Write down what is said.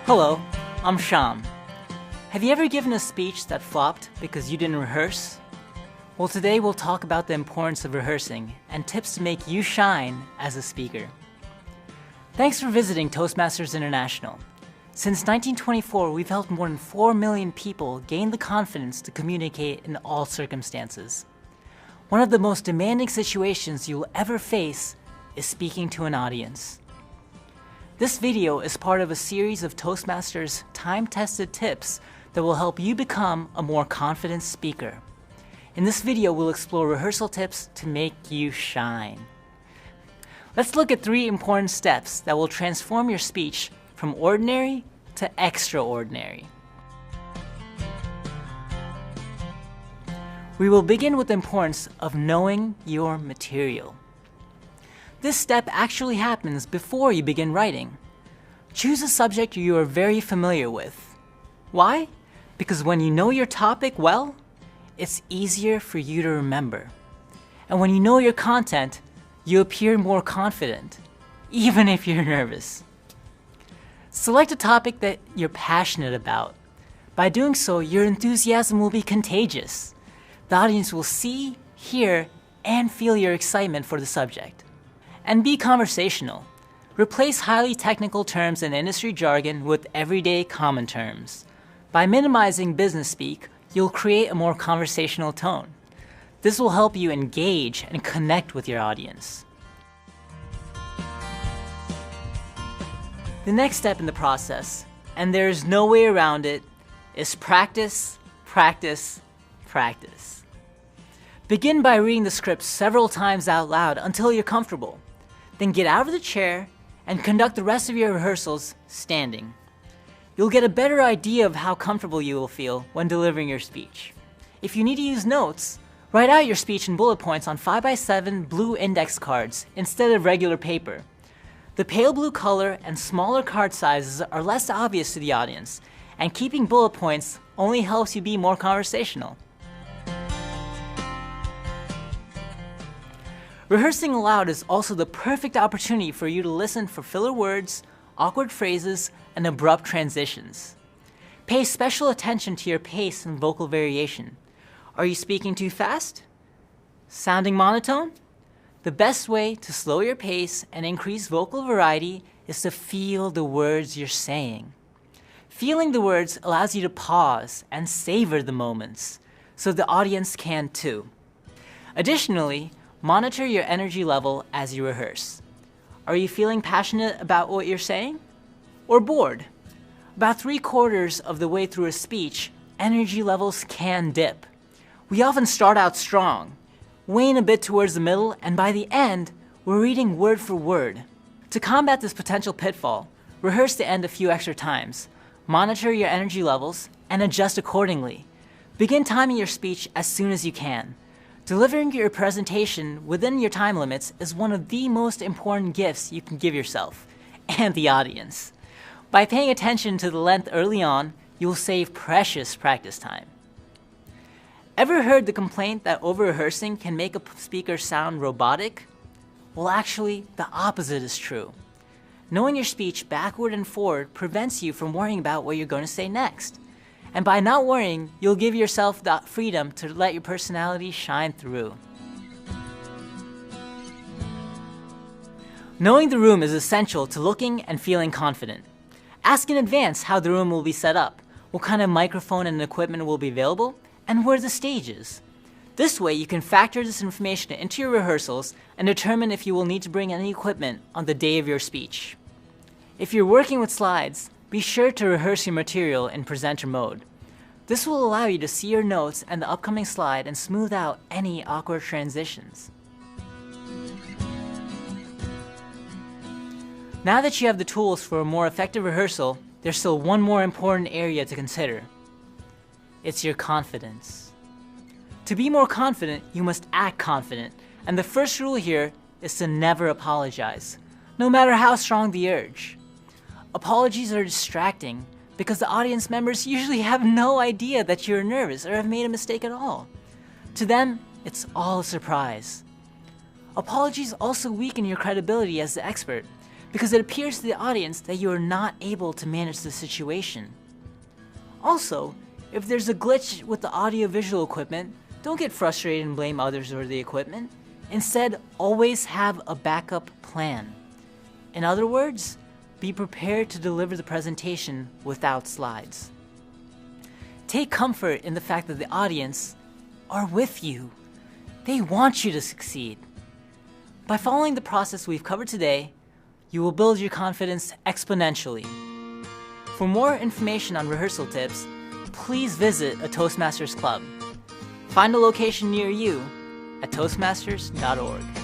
Hello, I'm Sham. Have you ever given a speech that flopped because you didn't rehearse? Well, today we'll talk about the importance of rehearsing and tips to make you shine as a speaker. Thanks for visiting Toastmasters International. Since 1924, we've helped more than 4 million people gain the confidence to communicate in all circumstances. One of the most demanding situations you will ever face is speaking to an audience. This video is part of a series of Toastmasters time-tested tips that will help you become a more confident speaker. In this video, we'll explore rehearsal tips to make you shine. Let's look at 3 important steps that will transform your speech from ordinary to extraordinary. We will begin with the importance of knowing your material. This step actually happens before you begin writing. Choose a subject you are very familiar with. Why? Because when you know your topic well, it's easier for you to remember. And when you know your content, you appear more confident, even if you're nervous. Select a topic that you're passionate about. By doing so, your enthusiasm will be contagious. The audience will see, hear, and feel your excitement for the subject. And be conversational. Replace highly technical terms and industry jargon with everyday common terms. By minimizing business speak, you'll create a more conversational tone. This will help you engage and connect with your audience. The next step in the process, and there is no way around it, is practice, practice, practice. Begin by reading the script several times out loud until you're comfortable. Then get out of the chair and conduct the rest of your rehearsals standing. You'll get a better idea of how comfortable you will feel when delivering your speech. If you need to use notes, write out your speech in bullet points on 5x7 blue index cards instead of regular paper. The pale blue color and smaller card sizes are less obvious to the audience, and keeping bullet points only helps you be more conversational. Rehearsing aloud is also the perfect opportunity for you to listen for filler words, awkward phrases, and abrupt transitions. Pay special attention to your pace and vocal variation. Are you speaking too fast? Sounding monotone? The best way to slow your pace and increase vocal variety is to feel the words you're saying. Feeling the words allows you to pause and savor the moments, so the audience can too. Additionally, monitor your energy level as you rehearse. Are you feeling passionate about what you're saying? Or bored? About 3/4 of the way through a speech, energy levels can dip. We often start out strong, wane a bit towards the middle, and by the end, we're reading word for word. To combat this potential pitfall, rehearse the end a few extra times, monitor your energy levels, and adjust accordingly. Begin timing your speech as soon as you can. Delivering your presentation within your time limits is one of the most important gifts you can give yourself and the audience. By paying attention to the length early on, you will save precious practice time. Ever heard the complaint that over-rehearsing can make a speaker sound robotic? Well, actually, the opposite is true. Knowing your speech backward and forward prevents you from worrying about what you're going to say next. And by not worrying, you'll give yourself the freedom to let your personality shine through. Knowing the room is essential to looking and feeling confident. Ask in advance how the room will be set up, what kind of microphone and equipment will be available, and where the stage is. This way you can factor this information into your rehearsals and determine if you will need to bring any equipment on the day of your speech. If you're working with slides, be sure to rehearse your material in presenter mode. This will allow you to see your notes and the upcoming slide and smooth out any awkward transitions. Now that you have the tools for a more effective rehearsal, there's still one more important area to consider. It's your confidence. To be more confident, you must act confident, and the first rule here is to never apologize, no matter how strong the urge. Apologies are distracting because the audience members usually have no idea that you're nervous or have made a mistake at all. To them, it's all a surprise. Apologies also weaken your credibility as the expert because it appears to the audience that you are not able to manage the situation. Also, if there's a glitch with the audio-visual equipment, don't get frustrated and blame others or the equipment. Instead, always have a backup plan. In other words, be prepared to deliver the presentation without slides. Take comfort in the fact that the audience are with you. They want you to succeed. By following the process we've covered today, you will build your confidence exponentially. For more information on rehearsal tips, please visit a Toastmasters club. Find a location near you at toastmasters.org.